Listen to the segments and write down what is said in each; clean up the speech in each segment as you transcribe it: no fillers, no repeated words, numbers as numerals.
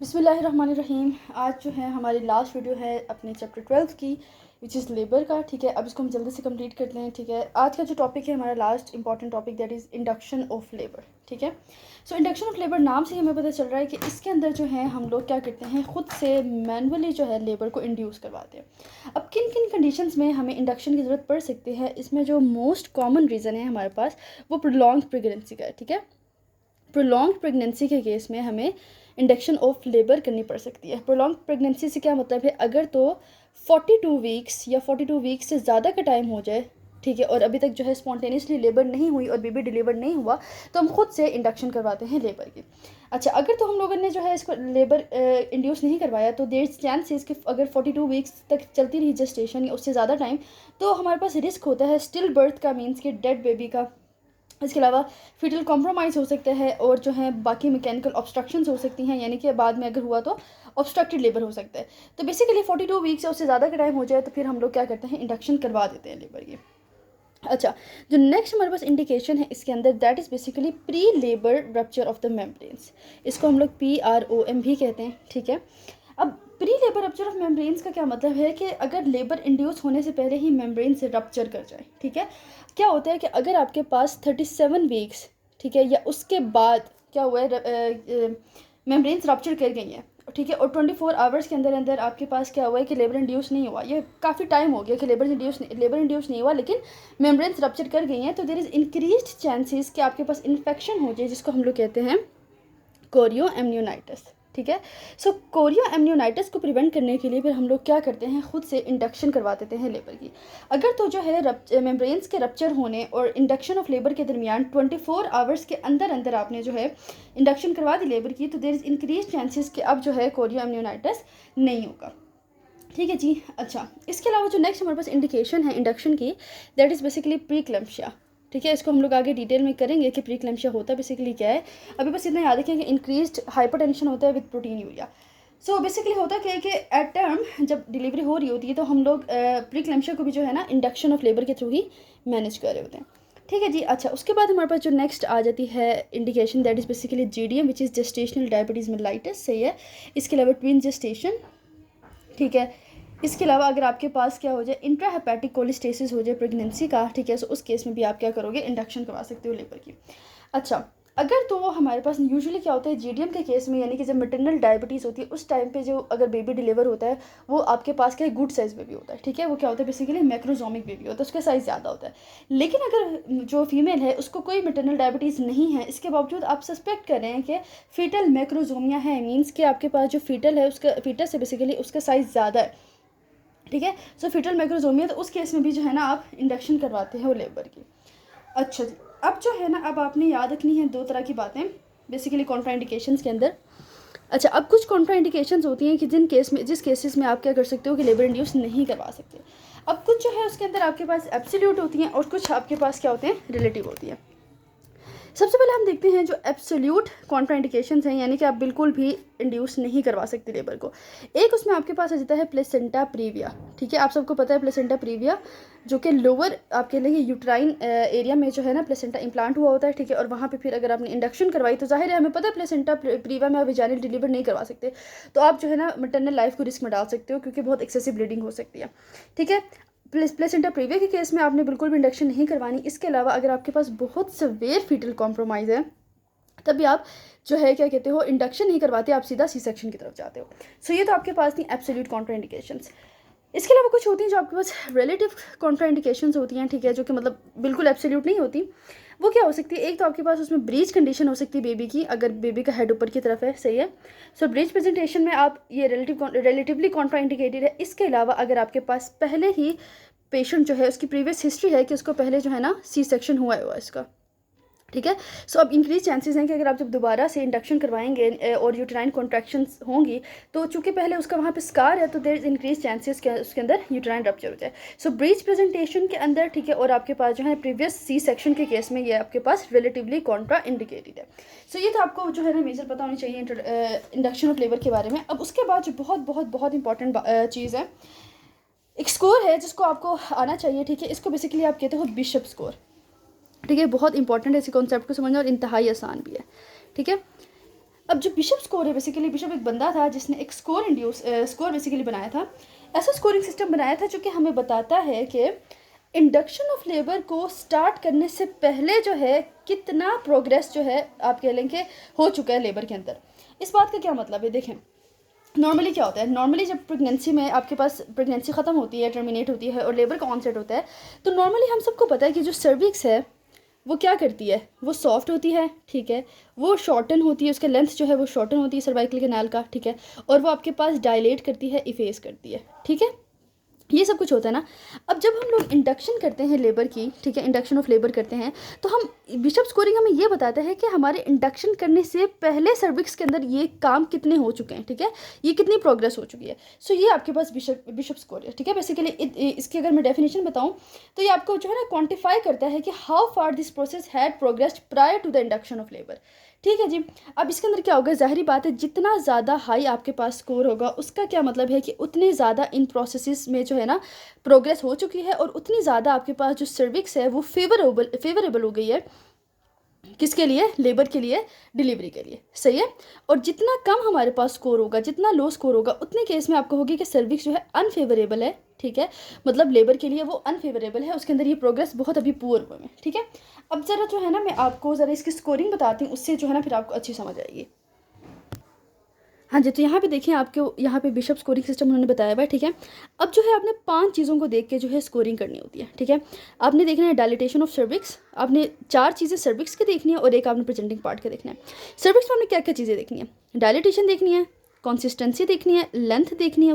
बिस्मिल्लाहिर्रहमानिर्रहीम। आज जो है हमारी लास्ट वीडियो है अपने चैप्टर 12 की, विच इज़ लेबर का। ठीक है, अब इसको हम जल्दी से कंप्लीट करते हैं। ठीक है, आज का जो टॉपिक है हमारा last important topic, that is induction of labour. ठीक है, सो इंडक्शन ऑफ लेबर नाम से ही हमें पता चल रहा है कि इसके अंदर जो है हम लोग क्या करते हैं, ख़ुद से मैनुअली जो है लेबर को इंड्यूस करवाते हैं। अब किन किन कंडीशंस में हमें इंडक्शन की ज़रूरत पड़ सकती है, इसमें जो मोस्ट कॉमन रीज़न है हमारे पास वो प्रोलॉन्ग्ड प्रेगनेंसी का है। ठीक है, प्रोलॉन्ग्ड प्रेगनेंसी के केस में हमें इंडक्शन ऑफ लेबर करनी पड़ सकती है। प्रोलॉन्ग्ड प्रेगनेंसी से क्या मतलब है, अगर तो 42 वीक्स या 42 वीक्स से ज़्यादा का टाइम हो जाए, ठीक है, और अभी तक जो है स्पॉन्टेनियसली लेबर नहीं हुई और बेबी डिलीवर नहीं हुआ, तो हम खुद से इंडक्शन करवाते हैं लेबर की। अच्छा, अगर तो हम लोगों ने जो है इसको लेबर इंड्यूस नहीं करवाया, तो देयर चांसेस कि अगर 42 वीक्स तक चलती रही जेस्टेशन या उससे ज़्यादा टाइम, तो हमारे पास रिस्क होता है स्टिल बर्थ का, मीन्स कि डेड बेबी का। इसके अलावा फीटल कॉम्प्रोमाइज़ हो सकता है और जो है बाकी मैकेनिकल ऑब्स्ट्रक्शंस हो सकती हैं, यानी कि बाद में अगर हुआ तो ऑब्स्ट्रक्टेड लेबर हो सकता है। तो बेसिकली 42 वीक्स या उससे ज़्यादा का टाइम हो जाए तो फिर हम लोग क्या करते हैं, इंडक्शन करवा देते हैं लेबर की। अच्छा, जो नेक्स्ट हमारे पास इंडिकेशन है इसके अंदर, that is basically pre labour rupture of the membranes. इसको हम लोग PROM भी कहते हैं। ठीक है, अब pre labour rupture of membranes का क्या मतलब है कि अगर लेबर इंड्यूस होने से पहले ही मेम्ब्रेन से रप्चर कर जाए। ठीक है, क्या होता है कि अगर आपके पास 37 वीक्स, ठीक है, या उसके बाद क्या हुआ है, मेम्ब्रेन्स रप्चर कर गई हैं, ठीक है, और 24 आवर्स के अंदर अंदर आपके पास क्या हुआ है कि लेबर इंड्यूस नहीं हुआ, ये काफ़ी टाइम हो गया कि लेबर इंड्यूस नहीं हुआ, लेकिन मेम्ब्रेन्स रप्चर कर गई हैं, तो देयर इज़ इंक्रीज्ड चांसेस कि आपके पास इन्फेक्शन हो जाए, जिसको हम लोग कहते हैं कोरियो एमनियोनाइटिस। ठीक है, सो कोरियो एमनियोनाइटिस को प्रिवेंट करने के लिए फिर हम लोग क्या करते हैं, खुद से इंडक्शन करवा देते हैं लेबर की। अगर तो जो है मेम्ब्रेन्स के रप्चर होने और इंडक्शन ऑफ लेबर के दरमियान 24 आवर्स के अंदर अंदर आपने जो है इंडक्शन करवा दी लेबर की, तो देयर इज़ इंक्रीज चांसेस कि अब जो है कोरियो एमनियोनाइटिस नहीं होगा। ठीक है जी। अच्छा, इसके अलावा जो नेक्स्ट हमारे पास इंडिकेशन है इंडक्शन की, दैट इज़ बेसिकली प्रीक्लैम्शिया। ठीक है, इसको हम लोग आगे डिटेल में करेंगे कि प्रीक्लैम्शिया होता बेसिकली क्या है। अभी बस इतना याद रखें कि इंक्रीज्ड हाइपरटेंशन होता है with protein urea. So basically होता क्या है कि एट टर्म जब डिलीवरी हो रही होती है, तो हम लोग प्रीक्लैम्शिया को भी जो है ना इंडक्शन ऑफ लेबर के थ्रू ही मैनेज कर रहे होते हैं। ठीक है जी। अच्छा, उसके बाद हमारे पास जो नेक्स्ट आ जाती है indication, that is basically GDM, which is gestational diabetes mellitus. सही है, इसके अलावा ट्विन जेस्टेशन। ठीक है, इसके अलावा अगर आपके पास क्या हो जाए, इंट्राहेपेटिक कोलिस्टेसिस हो जाए प्रेगनेंसी का, ठीक है, सो उस केस में भी आप क्या करोगे, इंडक्शन करवा सकते हो लेबर की। अच्छा, अगर तो हमारे पास यूजुअली क्या होता है GDM के केस में, यानी कि जब मैटरनल डायबिटीज़ होती है उस टाइम पे जो अगर बेबी डिलीवर होता है, वो आपके पास क्या है, गुड साइज़ बेबी होता है। ठीक है, वो क्या होता है, बेसिकली मैक्रोजोमिक बेबी होता है, उसका साइज़ ज़्यादा होता है। लेकिन अगर जो फीमेल है उसको कोई मैटरनल डायबिटीज़ नहीं है, इसके बावजूद आप सस्पेक्ट कर रहे हैं कि फीटल मैक्रोजोमिया है, मीन्स कि आपके पास जो फीटल है उसका फीटस है बेसिकली उसका साइज़ ज़्यादा है। ठीक है, सो फीटल मैक्रोजोमिया, तो उस केस में भी जो है ना आप इंडक्शन करवाते हैं वो लेबर की। अच्छा जी, अब जो है ना, अब आपने याद रखनी है 2 तरह की बातें बेसिकली कॉन्ट्राइंडिकेशंस के अंदर। अच्छा, अब कुछ कॉन्ट्राइंडिकेशंस होती हैं कि जिस केसेस में आप क्या कर सकते हो कि लेबर इंड्यूस नहीं करवा सकते। अब कुछ जो है उसके अंदर आपके पास एब्सोल्यूट होती हैं और कुछ आपके पास क्या होते हैं, रिलेटिव होती हैं। सबसे पहले हम देखते हैं जो एब्सोल्यूट कॉन्ट्राइंडिकेशंस हैं, यानी कि आप बिल्कुल भी इंड्यूस नहीं करवा सकते लेबर को। एक उसमें आपके पास आ जाता है प्लेसेंटा प्रीविया। ठीक है, आप सबको पता है प्लेसेंटा प्रीविया, जो कि लोअर आपके लिए यूट्राइन एरिया में जो है ना प्लेसेंटा इम्प्लांट हुआ होता है। ठीक है, और वहाँ पे फिर अगर आपने इंडक्शन करवाई तो जाहिर है हमें पता है प्लेसेंटा प्रीविया में आप वेजाइनल डिलीवर नहीं करवा सकते, तो आप जो है ना मैटरनल लाइफ को रिस्क में डाल सकते हो, क्योंकि बहुत एक्सेसिव ब्लीडिंग हो सकती है। ठीक है, प्लेसेंटा प्रीविया के केस में आपने बिल्कुल भी इंडक्शन नहीं करवानी। इसके अलावा अगर आपके पास बहुत सवेयर फीटल कॉम्प्रोमाइज़ है, तभी आप जो है क्या कहते हो, इंडक्शन नहीं करवाते, आप सीधा सी सेक्शन की तरफ जाते हो। सो ये तो आपके पास थी एब्सोल्यूट कॉन्ट्राइंडिकेशंस। इसके अलावा कुछ होती हैं जो आपके पास रिलेटिव कॉन्ट्राइंडिकेशंस होती हैं। ठीक है, जो कि मतलब बिल्कुल एब्सोल्यूट नहीं होती। वो क्या हो सकती है, एक तो आपके पास उसमें ब्रीच कंडीशन हो सकती है बेबी की, अगर बेबी का हेड ऊपर की तरफ है। सही है, सो ब्रीच प्रेजेंटेशन में आप ये रिलेटिवली कॉन्ट्राइंडिकेटेड है। इसके अलावा अगर आपके पास पहले ही पेशेंट जो है उसकी प्रीवियस हिस्ट्री है कि उसको पहले जो है ना C-सेक्शन हुआ है इसका। ठीक है, सो अब इंक्रीज चांसेस हैं कि अगर आप जब दोबारा से इंडक्शन करवाएंगे और यूट्राइन कॉन्ट्रैक्शंस होंगी, तो चूंकि पहले उसका वहाँ पे स्कार है, तो देयर इज इंक्रीज चांसेस कि उसके अंदर यूट्राइन रप्चर हो जाए। सो ब्रीच प्रेजेंटेशन के अंदर, ठीक है, और आपके पास जो है प्रीवियस C-सेक्शन के केस में ये आपके पास रिलेटिवली कॉन्ट्रा इंडिकेटेड है। सो ये तो आपको जो है ना मेजर पता होनी चाहिए इंडक्शन ऑफ लेबर के बारे में। अब उसके बाद जो बहुत बहुत बहुत इंपॉर्टेंट चीज़ है, एक स्कोर है जिसको आपको आना चाहिए। ठीक है, इसको बेसिकली आप कहते हो बिशप स्कोर। ठीक है, बहुत इंपॉर्टेंट है इसी कॉन्सेप्ट को समझना और इंतहाई आसान भी है। ठीक है, अब जो बिशप स्कोर है, बेसिकली बिशप एक बंदा था जिसने एक स्कोर बेसिकली बनाया था, ऐसा स्कोरिंग सिस्टम बनाया था जो कि हमें बताता है कि इंडक्शन ऑफ लेबर को स्टार्ट करने से पहले जो है कितना प्रोग्रेस जो है आप कह लेंगे हो चुका है लेबर के अंदर। इस बात का क्या मतलब है, देखें नॉर्मली क्या होता है, नॉर्मली जब प्रेगनेंसी में आपके पास प्रेगनेंसी ख़त्म होती है, टर्मिनेट होती है और लेबर का ऑनसेट होता है, तो नॉर्मली हम सबको पता है कि जो सर्विक्स है वो क्या करती है, वो सॉफ्ट होती है, ठीक है, वो शॉर्टन होती है, उसका लेंथ जो है वो शॉर्टन होती है सर्वाइकल कैनाल का, ठीक है, और वो आपके पास डायलेट करती है, इफेस करती है, ठीक है, ये सब कुछ होता है ना। अब जब हम लोग इंडक्शन करते हैं लेबर की, ठीक है, इंडक्शन ऑफ लेबर करते हैं, तो हम बिशप स्कोरिंग हमें ये बताता है कि हमारे इंडक्शन करने से पहले सर्विक्स के अंदर ये काम कितने हो चुके हैं, ठीक है, ये कितनी प्रोग्रेस हो चुकी है। सो ये आपके पास बिशप स्कोर है, ठीक है। बेसिकली इसकी अगर मैं डेफिनेशन बताऊँ तो ये आपको जो है ना क्वान्टिफाई करता है कि how far this process had progressed prior to the induction of labour, ठीक है जी। अब इसके अंदर क्या होगा, ज़ाहिरी बात है जितना ज़्यादा हाई आपके पास स्कोर होगा उसका क्या मतलब है कि उतने ज़्यादा इन प्रोसेसेस में जो है ना प्रोग्रेस हो चुकी है और उतनी ज़्यादा आपके पास जो सर्विक्स है वो फेवरेबल हो गई है, किसके लिए, लेबर के लिए, डिलीवरी के लिए, सही है। और जितना कम हमारे पास स्कोर होगा, जितना लो स्कोर होगा, उतने केस में आपको होगी कि सर्विक्स जो है अनफेवरेबल है, ठीक है, मतलब लेबर के लिए वो अनफेवरेबल है, उसके अंदर ये प्रोग्रेस बहुत अभी पुअर हुए में, ठीक है। अब ज़रा जो है ना मैं आपको ज़रा इसकी स्कोरिंग बताती हूँ, उससे जो है ना फिर आपको अच्छी समझ आएगी। हाँ जी, तो यहाँ पे देखिए आपको यहाँ पे बिशप स्कोरिंग सिस्टम उन्होंने बताया हुआ है, ठीक है। अब जो है आपने 5 चीज़ों को देख के जो है स्कोरिंग करनी होती है, ठीक है। आपने देखना है डायलिटेशन ऑफ सर्विक्स, आपने 4 चीज़ें सर्विक्स की देखनी है और एक आपने प्रेजेंटिंग पार्ट का देखना है। सर्विक्स में आपने क्या क्या चीज़ें देखनी है, डायलिटेशन देखनी है, कंसिस्टेंसी देखनी है, लेंथ देखनी है,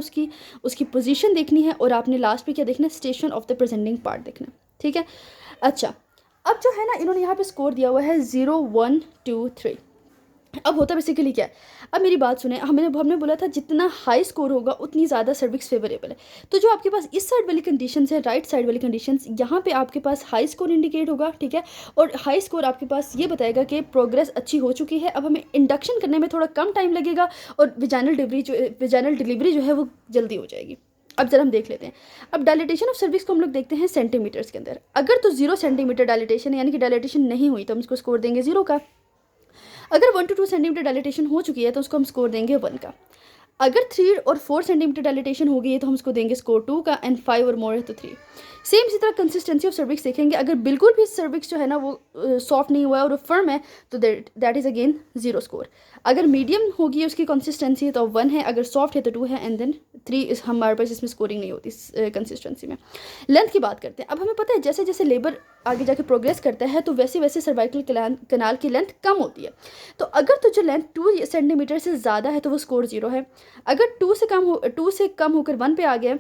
उसकी पोजीशन देखनी है, और आपने लास्ट पे क्या देखना है, station of the presenting part देखना है, ठीक है। अच्छा, अब जो है ना इन्होंने यहाँ पे स्कोर दिया हुआ है 0 1 2 3। अब होता बेसिकली क्या है, अब मेरी बात सुने, हमने बोला था जितना हाई स्कोर होगा उतनी ज़्यादा सर्विक्स फेवरेबल है। तो जो आपके पास इस साइड वाली कंडीशंस है, राइट साइड वाली कंडीशंस, यहाँ पे आपके पास हाई स्कोर इंडिकेट होगा, ठीक है, और हाई स्कोर आपके पास ये बताएगा कि प्रोग्रेस अच्छी हो चुकी है, अब हमें इंडक्शन करने में थोड़ा कम टाइम लगेगा और विजाइनल डिलीवरी जो है वो जल्दी हो जाएगी। अब जरा हम देख लेते हैं। अब डायलिटेशन ऑफ सर्विक्स को हम लोग देखते हैं सेंटीमीटर्स के अंदर। अगर तो 0 सेंटीमीटर डायलिटेशन यानी कि डायलिटेशन नहीं हुई तो हम इसको स्कोर देंगे 0 का। अगर 1 to 2 सेंटीमीटर डायलिटेशन हो चुकी है तो उसको हम स्कोर देंगे 1 का। अगर 3 और 4 सेंटीमीटर डायलिटेशन हो गई है तो हम उसको देंगे स्कोर 2 का, एंड 5 और मोर है तो 3। सेम इसी तरह कंसिस्टेंसी ऑफ सर्विक्स देखेंगे, अगर बिल्कुल भी सर्विक्स जो है ना वो सॉफ्ट नहीं हुआ है और फर्म है तो दैट इज़ अगेन 0 स्कोर। अगर मीडियम होगी उसकी कंसिस्टेंसी तो 1 है, अगर सॉफ्ट है तो 2 है, एंड देन 3 इस हमारे पास इसमें स्कोरिंग नहीं होती कंसिस्टेंसी में। लेंथ की बात करते हैं। अब हमें पता है जैसे जैसे लेबर आगे जाके प्रोग्रेस करता है तो वैसे वैसे सर्वाइकल कैनाल की लेंथ कम होती है। तो अगर तो जो लेंथ 2 सेंटीमीटर से ज़्यादा है तो वो स्कोर 0 है। अगर 2 से कम होकर 1 पे आ गया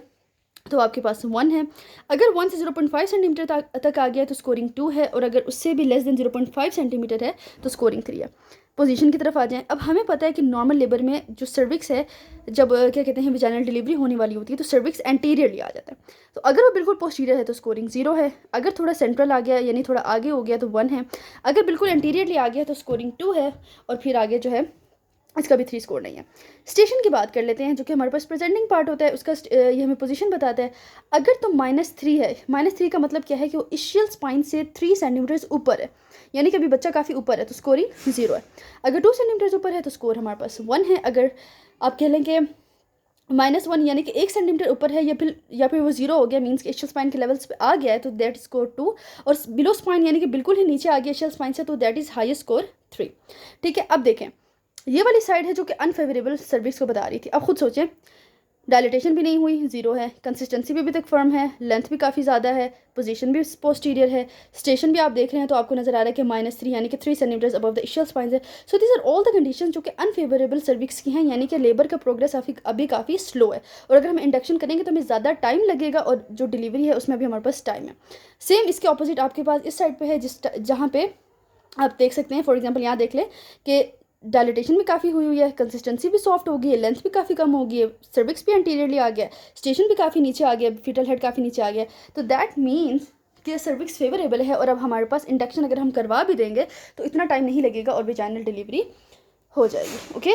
तो आपके पास 1 है। अगर 1 से 0.5 सेंटीमीटर तक आ गया तो स्कोरिंग 2 है, और अगर उससे भी लेस देन 0.5 सेंटीमीटर है तो स्कोरिंग 3 है। पोजीशन की तरफ आ जाएं। अब हमें पता है कि नॉर्मल लेबर में जो सर्विक्स है, जब क्या कहते हैं विजाइनल डिलीवरी होने वाली होती है तो सर्विक्स एंटीरियरली आ जाता है। तो अगर वो बिल्कुल पोस्टीरियर है तो स्कोरिंग 0 है। अगर थोड़ा सेंट्रल आ गया यानी थोड़ा आगे हो गया तो 1 है। अगर बिल्कुल एंटीरियरली आ गया तो स्कोरिंग 2 है, और फिर आगे जो है इसका भी 3 स्कोर नहीं है। स्टेशन की बात कर लेते हैं जो कि हमारे पास प्रेजेंटिंग पार्ट होता है, उसका ये हमें पोजीशन बताता है। अगर तो -3 है, -3 का मतलब क्या है कि वो इशियल स्पाइन से 3 सेंटीमीटर ऊपर है, यानी कि अभी बच्चा काफ़ी ऊपर है तो स्कोरिंग 0 है। अगर 2 सेंटीमीटर ऊपर है तो स्कोर हमारे पास 1 है। अगर आप कह लें कि -1 यानी कि 1 सेंटीमीटर ऊपर है या फिर वो 0 हो गया, मीन्स कि इशियल स्पाइन के लेवल्स पे आ गया है तो दैट स्कोर 2, और बिलो स्पाइन यानी कि बिल्कुल ही नीचे आ गया इशियल स्पाइन से तो दैट इज़ हाईएस्ट स्कोर 3, ठीक है। अब देखें ये वाली साइड है जो कि अनफेवरेबल सर्विस को बता रही थी। अब खुद सोचें, डायलिटेशन भी नहीं हुई, 0 है, कंसिस्टेंसी भी अभी तक फर्म है, लेंथ भी काफ़ी ज़्यादा है, पोजीशन भी पोस्टीरियर है, स्टेशन भी आप देख रहे हैं तो आपको नजर आ रहा है कि -3 यानी कि 3 centimetre above the ischial spine है। So this are all the condition जो कि अनफेवरेबल सर्विक्स की हैं, यानी कि लेबर का प्रोग्रेस अभी काफ़ी स्लो है, और अगर हम इंडक्शन करेंगे तो हमें ज़्यादा टाइम लगेगा, और जो डिलीवरी है उसमें भी हमारे पास टाइम है। सेम इसके ऑपोजिट आपके पास इस साइड पर है जहाँ पे आप देख सकते हैं, फॉर एग्जाम्पल यहाँ देख लें कि डायलिटेशन भी काफ़ी हुई है, कंसिस्टेंसी भी सॉफ्ट हो गई है, लेंथ भी काफ़ी कम हो गई है, सर्विक्स भी एंटीरियरली आ गया, स्टेशन भी काफ़ी नीचे आ गया, फीटल हेड काफ़ी नीचे आ गया। तो दैट मीन्स कि सर्विक्स फेवरेबल है, और अब हमारे पास इंडक्शन अगर हम करवा भी देंगे तो इतना टाइम नहीं लगेगा और वेजाइनल डिलीवरी हो जाएगी। ओके,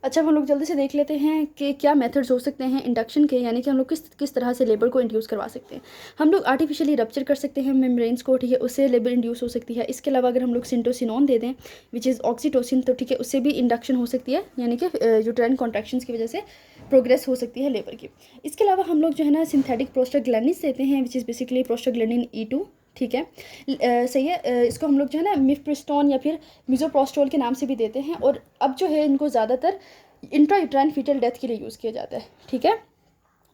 अच्छा, अब हम लोग जल्दी से देख लेते हैं कि क्या मेथड्स हो सकते हैं इंडक्शन के, यानी कि हम लोग किस तरह से लेबर को इंड्यूस करवा सकते हैं। हम लोग आर्टिफिशियली रप्चर कर सकते हैं मेम्ब्रेन्स को, ठीक है, उससे लेबर इंड्यूस हो सकती है। इसके अलावा अगर हम लोग सिंटोसिनोन दे दें विच इज़ ऑक्सीटोसिन, तो ठीक है, उससे भी इंडक्शन हो सकती है, यानी कि यूट्राइन कॉन्ट्रैक्शंस की वजह से प्रोग्रेस हो सकती है लेबर की। इसके अलावा हम लोग जो है ना सिंथेटिक प्रोस्टाग्लैंडिन्स देते हैं which is basically prostaglandin E2, ठीक है, सही है। इसको हम लोग जो है ना मिफ्प्रिस्टोन या फिर मिज़ोप्रोस्टोल के नाम से भी देते हैं, और अब जो है इनको ज़्यादातर इंट्रायूट्राइन फीटल डेथ के लिए यूज़ किया जाता है, ठीक है।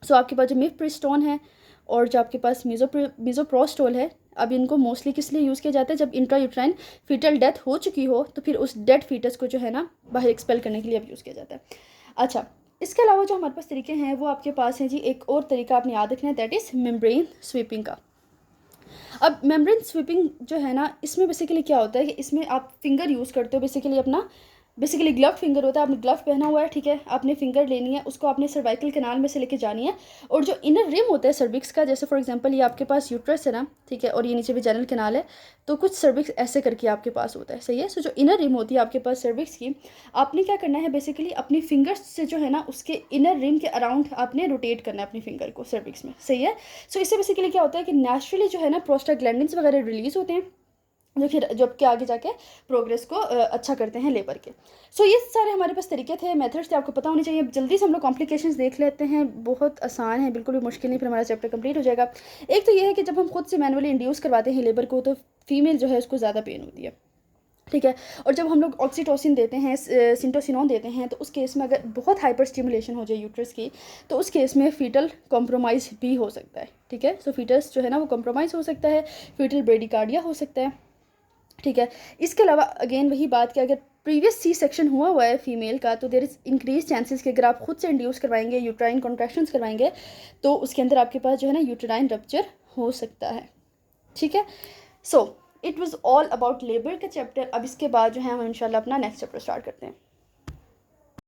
सो आपके पास जो मिफ्प्रिस्टोन है और जो आपके पास मिज़ोप्रोस्टोल है, अब इनको मोस्टली किस लिए यूज़ किया जाता है, जब इंट्रायूट्राइन फीटल डेथ हो चुकी हो तो फिर उस डेड फीटस को जो है ना बाहर एक्सपेल करने के लिए अब यूज़ किया जाता है। अच्छा, इसके अलावा जो हमारे पास तरीके हैं वो आपके पास हैं जी, एक और तरीका आपने याद रखना है, दैट इज़ मेम्ब्रेन स्वीपिंग का। अब मेम्ब्रेन स्वीपिंग जो है ना, इसमें बेसिकली क्या होता है कि इसमें आप फिंगर यूज़ करते हो, बेसिकली अपना बेसिकली ग्लव फिंगर होता है, आपने ग्लव पहना हुआ है, ठीक है, आपने फिंगर लेनी है, उसको आपने सर्वाइकल कैनाल में से लेके जानी है, और जो इनर रिम होता है सर्विक्स का, जैसे फॉर एग्जांपल ये आपके पास यूट्रस है ना, ठीक है, और ये नीचे भी जनरल कैनाल है, तो कुछ सर्विक्स ऐसे करके आपके पास होता है, सही है। सो जो इनर रिम होती है आपके पास सर्विक्स की, आपने क्या करना है बेसिकली अपनी फिंगर्स से जो है ना उसके इनर रिम के अराउंड आपने रोटेट करना है अपनी फिंगर को सर्विक्स में, सही है। सो इससे बेसिकली क्या होता है कि नेचुरली जो है ना प्रोस्टाग्लैंडिन्स वगैरह रिलीज होते हैं, जो फिर जब के आगे जाके प्रोग्रेस को अच्छा करते हैं लेबर के। सो ये सारे हमारे पास तरीके थे, मेथड्स थे, आपको पता होने चाहिए। अब जल्दी से हम लोग कॉम्प्लिकेशंस देख लेते हैं, बहुत आसान है, बिल्कुल भी मुश्किल नहीं, फिर हमारा चैप्टर कंप्लीट हो जाएगा। एक तो ये है कि जब हम खुद से मैनुअली इंड्यूस करवाते हैं लेबर को, तो फीमेल जो है उसको ज़्यादा पेन होती है, ठीक है। और जब हम लोग ऑक्सीटोसिन देते हैं, सिंटोसिनोन देते हैं, तो उस केस में अगर बहुत हाइपर स्टिमुलेशन हो जाए यूट्रस की, तो उस केस में फीटल कॉम्प्रोमाइज़ भी हो सकता है, ठीक है। सो फीटस जो है ना वो कॉम्प्रोमाइज़ हो सकता है, फीटल ब्रेडिकार्डिया हो सकता है, ठीक है। इसके अलावा अगेन वही बात कि अगर प्रीवियस सी सेक्शन हुआ है फीमेल का, तो देर इज़ इंक्रीज चांसेस कि अगर आप खुद से इंड्यूस करवाएंगे, यूट्राइन कॉन्ट्रैक्शंस करवाएंगे, तो उसके अंदर आपके पास जो है ना यूट्राइन रप्चर हो सकता है, ठीक है। So it was all about labour का चैप्टर। अब इसके बाद जो है हम इंशाल्लाह अपना नेक्स्ट चैप्टर स्टार्ट करते हैं।